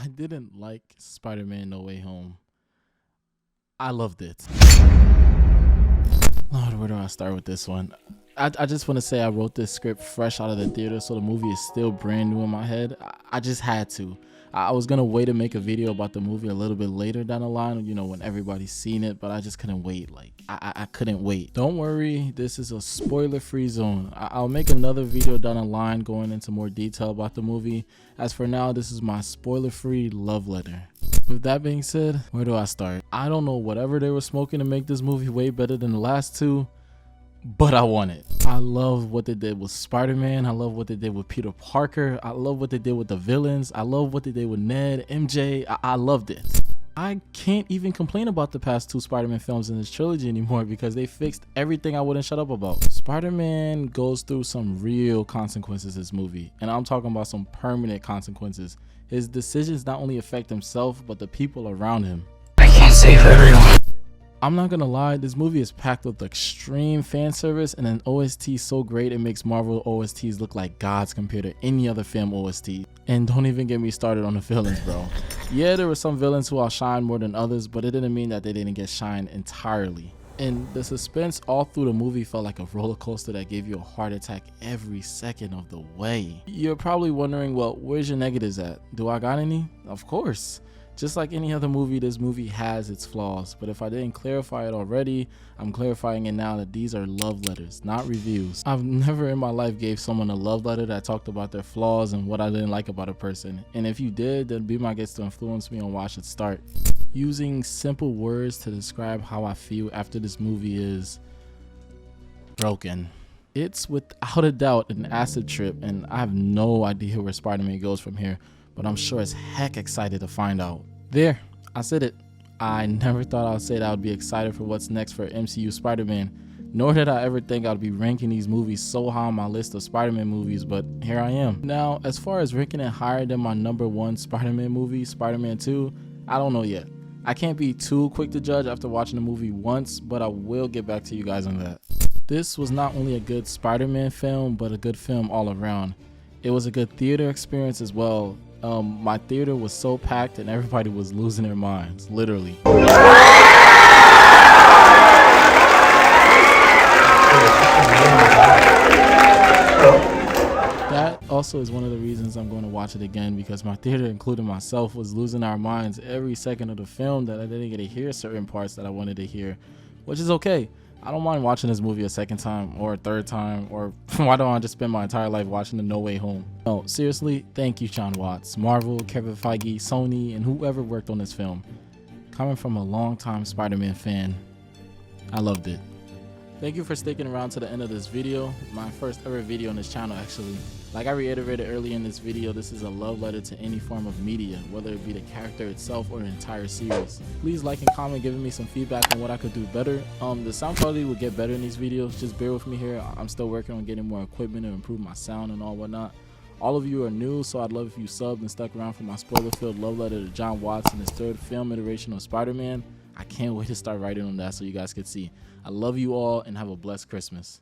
I didn't like Spider-Man No Way Home. I loved it. Lord, where do I start with this one? I just want to say I wrote this script fresh out of the theater, so the movie is still brand new in my head. I just had to. I was going to wait to make a video about the movie a little bit later down the line, you know, when everybody's seen it, but I just couldn't wait. Like, I couldn't wait. Don't worry, this is a spoiler-free zone. I'll make another video down the line going into more detail about the movie. As for now, this is my spoiler-free love letter. With that being said, where do I start? I don't know whatever they were smoking to make this movie way better than the last two, but I want it. I love what they did with Spider-Man. I love what they did with Peter Parker. I love what they did with the villains. I love what they did with Ned, MJ. I loved it. I can't even complain about the past two Spider-Man films in this trilogy anymore because they fixed everything I wouldn't shut up about. Spider-Man goes through some real consequences in this movie, and I'm talking about some permanent consequences. His decisions not only affect himself, but the people around him. I can't save everyone. I'm not gonna lie, this movie is packed with extreme fan service and an OST so great it makes Marvel OSTs look like gods compared to any other film OST. And don't even get me started on the villains, bro. Yeah, there were some villains who outshined more than others, but it didn't mean that they didn't get shined entirely. And the suspense all through the movie felt like a roller coaster that gave you a heart attack every second of the way. You're probably wondering, well, where's your negatives at? Do I got any? Of course. Just like any other movie, this movie has its flaws, but if I didn't clarify it already, I'm clarifying it now that these are love letters, not reviews. I've never in my life gave someone a love letter that talked about their flaws and what I didn't like about a person. And if you did, then be my guest to influence me on why I should start. Using simple words to describe how I feel after this movie is broken. It's without a doubt an acid trip, and I have no idea where Spider-Man goes from here, but I'm sure as heck excited to find out. There, I said it. I never thought I'd say that I would be excited for what's next for MCU Spider-Man, nor did I ever think I'd be ranking these movies so high on my list of Spider-Man movies, but here I am. Now, as far as ranking it higher than my #1 Spider-Man movie, Spider-Man 2, I don't know yet. I can't be too quick to judge after watching the movie once, but I will get back to you guys on that. This was not only a good Spider-Man film, but a good film all around. It was a good theater experience as well. My theater was so packed and everybody was losing their minds, literally. That also is one of the reasons I'm going to watch it again, because my theater, including myself, was losing our minds every second of the film that I didn't get to hear certain parts that I wanted to hear, which is okay. I don't mind watching this movie a second time or a third time, or why don't I just spend my entire life watching the No Way Home? No, seriously, thank you, Jon Watts, Marvel, Kevin Feige, Sony, and whoever worked on this film. Coming from a longtime Spider-Man fan, I loved it. Thank you for sticking around to the end of this video, my first ever video on this channel actually. Like I reiterated earlier in this video, this is a love letter to any form of media, whether it be the character itself or the entire series. Please like and comment giving me some feedback on what I could do better. The sound quality will get better in these videos, just bear with me here. I'm still working on getting more equipment to improve my sound and all whatnot. All of you are new, so I'd love if you subbed and stuck around for my spoiler-filled love letter to Jon Watts and his third film iteration of Spider-Man. I can't wait to start writing on that so you guys can see. I love you all and have a blessed Christmas.